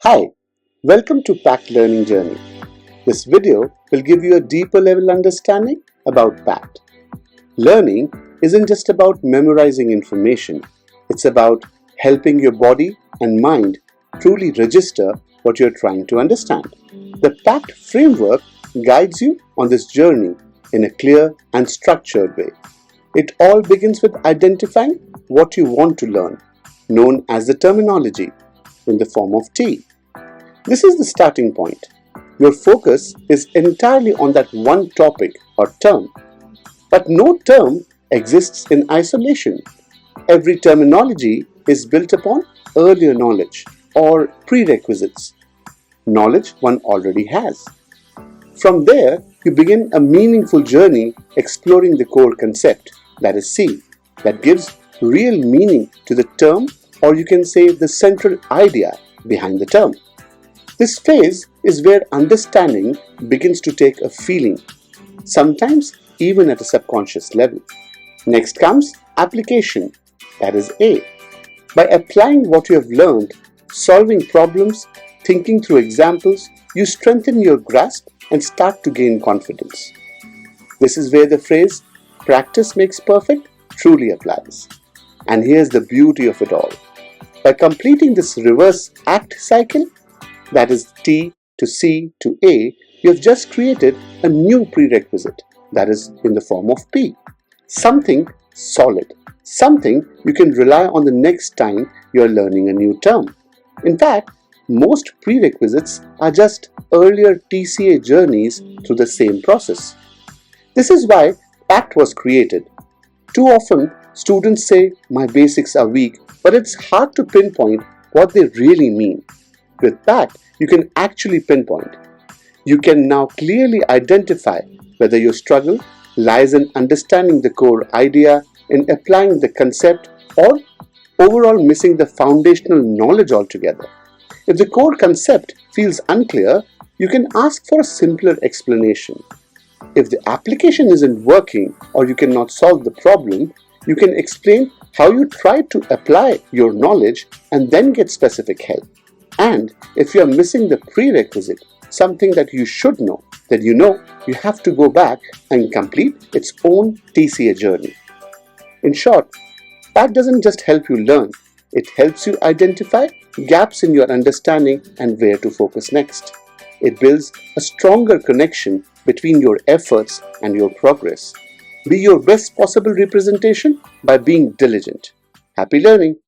Hi, welcome to PACT Learning Journey. This video will give you a deeper level understanding about PACT. Learning isn't just about memorizing information, it's about helping your body and mind truly register what you're trying to understand. The PACT framework guides you on this journey in a clear and structured way. It all begins with identifying what you want to learn, known as the terminology, in the form of T. This is the starting point. Your focus is entirely on that one topic or term. But no term exists in isolation. Every terminology is built upon earlier knowledge or prerequisites, knowledge one already has. From there, you begin a meaningful journey exploring the core concept, that is C, that gives real meaning to the term, or you can say the central idea behind the term. This phase is where understanding begins to take a feeling, sometimes even at a subconscious level. Next comes application, that is A. By applying what you have learned, solving problems, thinking through examples, you strengthen your grasp and start to gain confidence. This is where the phrase practice makes perfect truly applies. And here's the beauty of it all. By completing this reverse ACT cycle, that is T to C to A, you have just created a new prerequisite, that is in the form of P. Something solid, something you can rely on the next time you are learning a new term. In fact, most prerequisites are just earlier TCA journeys through the same process. This is why PACT was created. Too often, students say, my basics are weak, but it's hard to pinpoint what they really mean. With PACT, you can actually pinpoint. You can now clearly identify whether your struggle lies in understanding the core idea, in applying the concept, or overall missing the foundational knowledge altogether. If the core concept feels unclear, you can ask for a simpler explanation. If the application isn't working or you cannot solve the problem, you can explain how you tried to apply your knowledge and then get specific help. And if you are missing the prerequisite, something that you should know, then you have to go back and complete its own TCA journey. In short, PACT doesn't just help you learn, it helps you identify gaps in your understanding and where to focus next. It builds a stronger connection between your efforts and your progress. Be your best possible representation by being diligent. Happy learning!